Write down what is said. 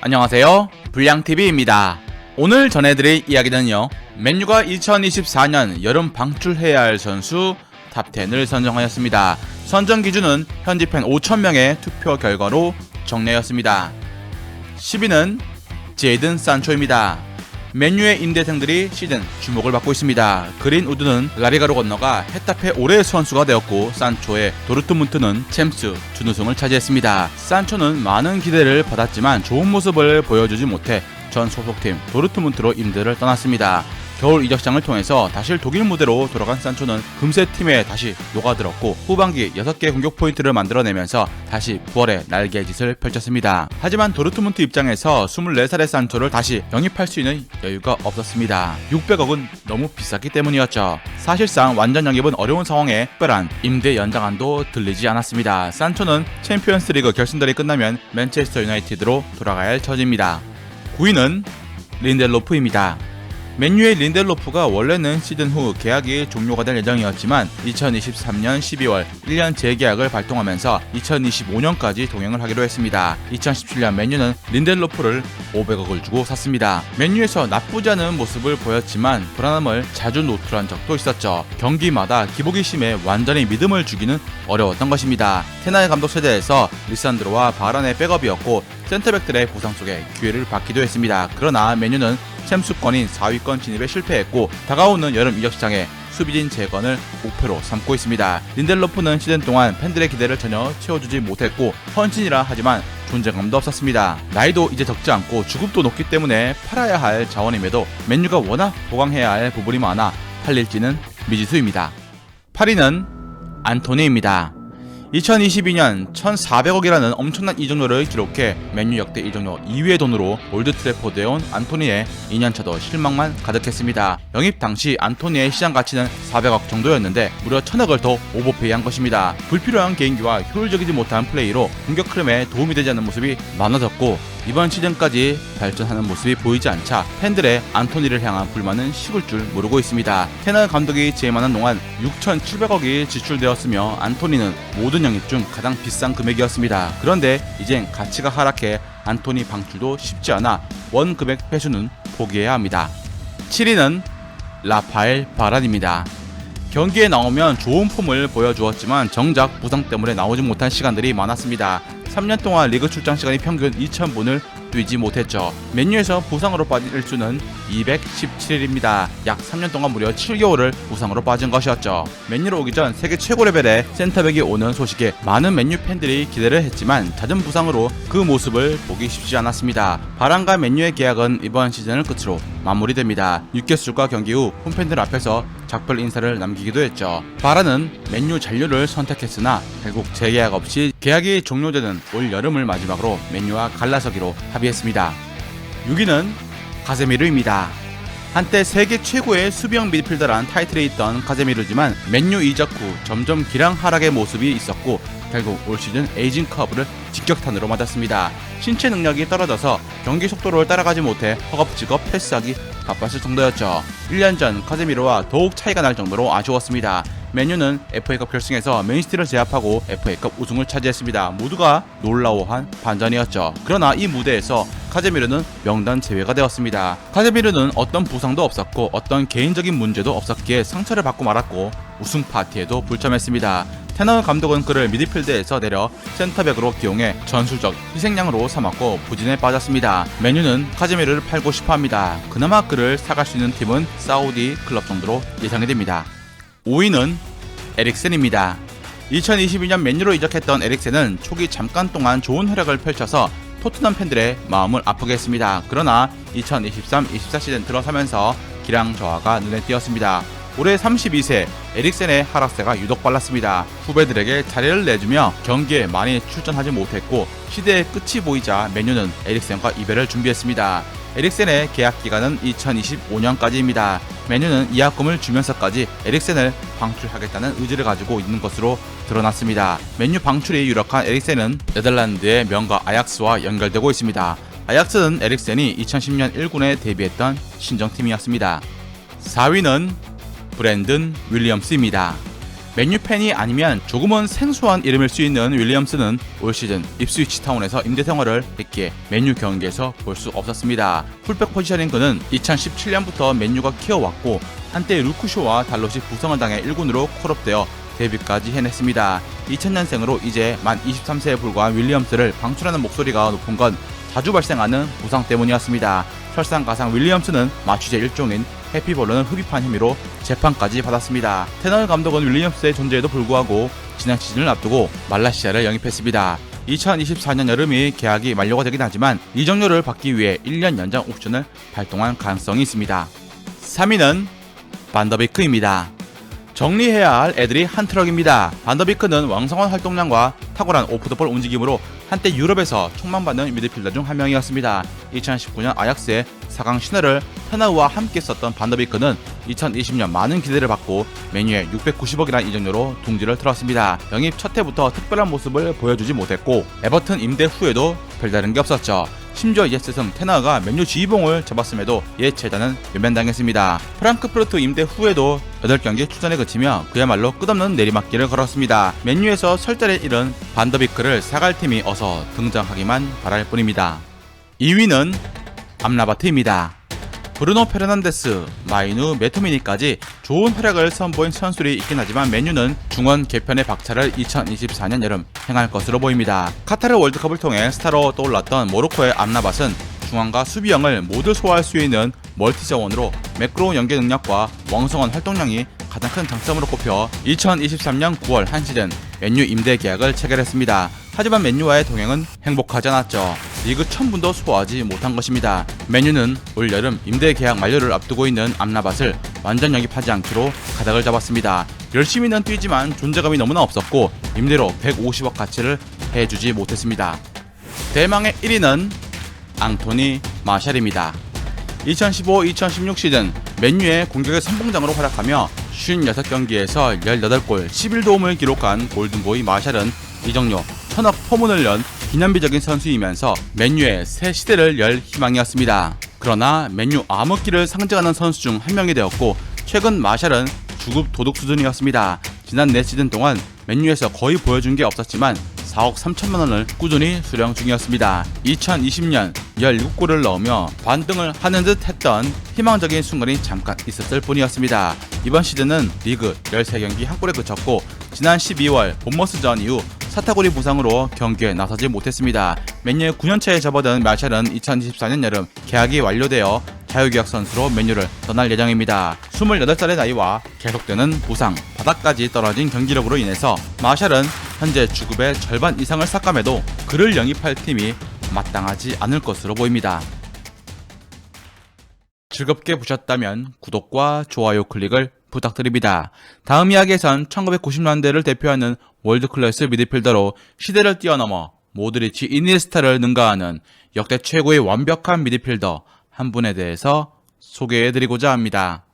안녕하세요, 불량TV입니다. 오늘 전해드릴 이야기는요, 맨유가 2024년 여름 방출해야 할 선수 탑10을 선정하였습니다. 선정 기준은 현지 팬 5,000명의 투표 결과로 정례였습니다. 10위는 제이든 산초입니다. 맨유의 임대생들이 시즌 주목을 받고 있습니다. 그린우드는 라리가로 건너가 헤타페 올해의 선수가 되었고, 산초의 도르트문트는 챔스 준우승을 차지했습니다. 산초는 많은 기대를 받았지만 좋은 모습을 보여주지 못해 전 소속팀 도르트문트로 임대를 떠났습니다. 겨울 이적장을 통해서 다시 독일 무대로 돌아간 산초는 금세 팀에 다시 녹아들었고, 후반기 6개 공격 포인트를 만들어내면서 다시 부활의 날개짓을 펼쳤습니다. 하지만 도르트문트 입장에서 24살의 산초를 다시 영입할 수 있는 여유가 없었습니다. 600억은 너무 비쌌기 때문이었죠. 사실상 완전 영입은 어려운 상황에 특별한 임대 연장안도 들리지 않았습니다. 산초는 챔피언스리그 결승전이 끝나면 맨체스터 유나이티드로 돌아가야 할 처지입니다. 9위는 린델로프입니다. 맨유의 린델로프가 원래는 시즌 후 계약이 종료가 될 예정이었지만 2023년 12월 1년 재계약을 발동하면서 2025년까지 동행을 하기로 했습니다. 2017년 맨유는 린델로프를 500억을 주고 샀습니다. 맨유에서 나쁘지 않은 모습을 보였지만 불안함을 자주 노출한 적도 있었죠. 경기마다 기복이 심해 완전히 믿음을 주기는 어려웠던 것입니다. 테나의 감독 세대에서 리산드로와 바란의 백업이었고, 센터백들의 부상 속에 기회를 받기도 했습니다. 그러나 맨유는 챔스권인 4위권 진입에 실패했고, 다가오는 여름 이적 시장에 수비진 재건을 목표로 삼고 있습니다. 린델로프는 시즌 동안 팬들의 기대를 전혀 채워주지 못했고, 헌신이라 하지만 존재감도 없었습니다. 나이도 이제 적지 않고 주급도 높기 때문에 팔아야 할 자원임에도 맨유가 워낙 보강해야 할 부분이 많아 팔릴지는 미지수입니다. 8위는 안토니입니다. 2022년 1,400억이라는 엄청난 이적료를 기록해 맨유 역대 이적료 2위의 돈으로 올드 트래포드에 온 안토니의 2년차도 실망만 가득했습니다. 영입 당시 안토니의 시장 가치는 400억 정도였는데 무려 1,000억을 더 오버페이한 것입니다. 불필요한 개인기와 효율적이지 못한 플레이로 공격 흐름에 도움이 되지 않는 모습이 많아졌고, 이번 시즌까지 발전하는 모습이 보이지 않자 팬들의 안토니를 향한 불만은 식을 줄 모르고 있습니다. 테너 감독이 재임하는 동안 6,700억이 지출되었으며 안토니는 모든 영입 중 가장 비싼 금액이었습니다. 그런데 이젠 가치가 하락해 안토니 방출도 쉽지 않아 원 금액 회수는 포기해야 합니다. 7위는 라파엘 바란입니다. 경기에 나오면 좋은 폼을 보여주었지만 정작 부상 때문에 나오지 못한 시간들이 많았습니다. 3년 동안 리그 출장 시간이 평균 2,000분을 뛰지 못했죠. 맨유에서 부상으로 빠진 일수는 217일입니다. 약 3년 동안 무려 7개월을 부상으로 빠진 것이었죠. 맨유로 오기 전 세계 최고 레벨의 센터백이 오는 소식에 많은 맨유 팬들이 기대를 했지만 잦은 부상으로 그 모습을 보기 쉽지 않았습니다. 바란과 맨유의 계약은 이번 시즌을 끝으로 마무리됩니다. 뉴캐슬과 경기 후 홈팬들 앞에서 작별 인사를 남기기도 했죠. 바란은 맨유 잔류를 선택했으나 결국 재계약 없이 계약이 종료되는 올 여름을 마지막으로 맨유와 갈라서기로 합의했습니다. 6위는 카세미르입니다. 한때 세계 최고의 수비형 미드필더란 타이틀에 있던 카세미르지만 맨유 이적 후 점점 기량 하락의 모습이 있었고, 결국 올 시즌 에이징 커브를 직격탄으로 맞았습니다. 신체 능력이 떨어져서 경기 속도를 따라가지 못해 허겁지겁 패스하기 바빴을 정도였죠. 1년 전 카세미르와 더욱 차이가 날 정도로 아쉬웠습니다. 맨유는 FA컵 결승에서 맨시티를 제압하고 FA컵 우승을 차지했습니다. 모두가 놀라워한 반전이었죠. 그러나 이 무대에서 카세미르는 명단 제외가 되었습니다. 카세미르는 어떤 부상도 없었고 어떤 개인적인 문제도 없었기에 상처를 받고 말았고, 우승 파티에도 불참했습니다. 테너 감독은 그를 미드필드에서 내려 센터백으로 기용해 전술적 희생양으로 삼았고 부진에 빠졌습니다. 맨유는 카세미르를 팔고 싶어합니다. 그나마 그를 사갈 수 있는 팀은 사우디 클럽 정도로 예상이 됩니다. 5위는 에릭센입니다. 2022년 맨유로 이적했던 에릭센은 초기 잠깐 동안 좋은 활약을 펼쳐서 토트넘 팬들의 마음을 아프게 했습니다. 그러나 2023-24 시즌 들어서면서 기량 저하가 눈에 띄었습니다. 올해 32세 에릭센의 하락세가 유독 빨랐습니다. 후배들에게 자리를 내주며 경기에 많이 출전하지 못했고, 시대의 끝이 보이자 맨유는 에릭센과 이별을 준비했습니다. 에릭센의 계약 기간은 2025년까지입니다. 맨유는 이약금을 주면서까지 에릭센을 방출하겠다는 의지를 가지고 있는 것으로 드러났습니다. 맨유 방출이 유력한 에릭센은 네덜란드의 명가 아약스와 연결되고 있습니다. 아약스는 에릭센이 2010년 1군에 데뷔했던 신정팀이었습니다. 4위는 브랜든 윌리엄스입니다. 맨유 팬이 아니면 조금은 생소한 이름일 수 있는 윌리엄스는 올 시즌 입스위치 타운에서 임대 생활을 했기에 맨유 경기에서 볼 수 없었습니다. 풀백 포지션인 그는 2017년부터 맨유가 키워왔고 한때 루크쇼와 달롯이 부상을 당해 1군으로 콜업되어 데뷔까지 해냈습니다. 2000년생으로 이제 만 23세에 불과한 윌리엄스를 방출하는 목소리가 높은 건 자주 발생하는 부상 때문이었습니다. 설상가상 윌리엄스는 마취제 일종인 해피볼론을 흡입한 혐의로 재판까지 받았습니다. 테너 감독은 윌리엄스의 존재에도 불구하고 지난 시즌을 앞두고 말라시아를 영입했습니다. 2024년 여름이 계약이 만료가 되긴 하지만 이적료를 받기 위해 1년 연장 옵션을 발동할 가능성이 있습니다. 3위는 반더비크입니다. 정리해야 할 애들이 한 트럭입니다. 반더비크는 왕성한 활동량과 탁월한 오프더볼 움직임으로 한때 유럽에서 촉망받는 미드필더 중 한 명이었습니다. 2019년 아약스의 4강 신화를 테나우와 함께 썼던 반더비크는 2020년 많은 기대를 받고 맨유에 690억이라는 이적료로 둥지를 틀었습니다. 영입 첫 해부터 특별한 모습을 보여주지 못했고 에버튼 임대 후에도 별다른 게 없었죠. 심지어 옛 스승 테나가 맨유 지휘봉을 잡았음에도 옛 제자는 외면당했습니다. 프랑크푸르트 임대 후에도 8경기 출전에 그치며 그야말로 끝없는 내리막길을 걸었습니다. 맨유에서 설자를 잃은 반더비크를 사갈 팀이 어서 등장하기만 바랄 뿐입니다. 2위는 암라바트입니다. 브루노 페르난데스, 마이누, 메토미니까지 좋은 활약을 선보인 선수들이 있긴 하지만 맨유는 중원 개편의 박차를 2024년 여름 행할 것으로 보입니다. 카타르 월드컵을 통해 스타로 떠올랐던 모로코의 암라밧은 중앙과 수비형을 모두 소화할 수 있는 멀티자원으로 매끄러운 연계 능력과 왕성한 활동량이 가장 큰 장점으로 꼽혀 2023년 9월 한 시즌 맨유 임대 계약을 체결했습니다. 하지만 맨유와의 동행은 행복하지 않았죠. 리그 1000분도 소화하지 못한 것입니다. 맨유는 올 여름 임대 계약 만료를 앞두고 있는 암라밧을 완전 영입하지 않기로 가닥을 잡았습니다. 열심히는 뛰지만 존재감이 너무나 없었고 임대로 150억 가치를 해주지 못했습니다. 대망의 1위는 앙토니 마샬입니다. 2015-2016 시즌 맨유의 공격의 선봉장으로 활약하며 56경기에서 18골 11도움을 기록한 골든보이 마샬은 이적료 1000억 포문을 연 기념비적인 선수이면서 맨유의 새 시대를 열 희망이었습니다. 그러나 맨유 암흑기를 상징하는 선수 중 한 명이 되었고 최근 마샬은 주급 도둑 수준이었습니다. 지난 4시즌 동안 맨유에서 거의 보여준 게 없었지만 4억 3천만 원을 꾸준히 수령 중이었습니다. 2020년 17골을 넣으며 반등을 하는 듯 했던 희망적인 순간이 잠깐 있었을 뿐이었습니다. 이번 시즌은 리그 13경기 한 골에 그쳤고 지난 12월 본머스전 이후 사타구리 부상으로 경기에 나서지 못했습니다. 맨유의 9년차에 접어든 마샬은 2024년 여름 계약이 완료되어 자유계약 선수로 맨유를 떠날 예정입니다. 28살의 나이와 계속되는 부상, 바닥까지 떨어진 경기력으로 인해서 마샬은 현재 주급의 절반 이상을 삭감해도 그를 영입할 팀이 마땅하지 않을 것으로 보입니다. 즐겁게 보셨다면 구독과 좋아요 클릭을 부탁드립니다. 다음 이야기에선 1990년대를 대표하는 월드클래스 미드필더로 시대를 뛰어넘어 모드리치, 이니에스타를 능가하는 역대 최고의 완벽한 미드필더 한 분에 대해서 소개해드리고자 합니다.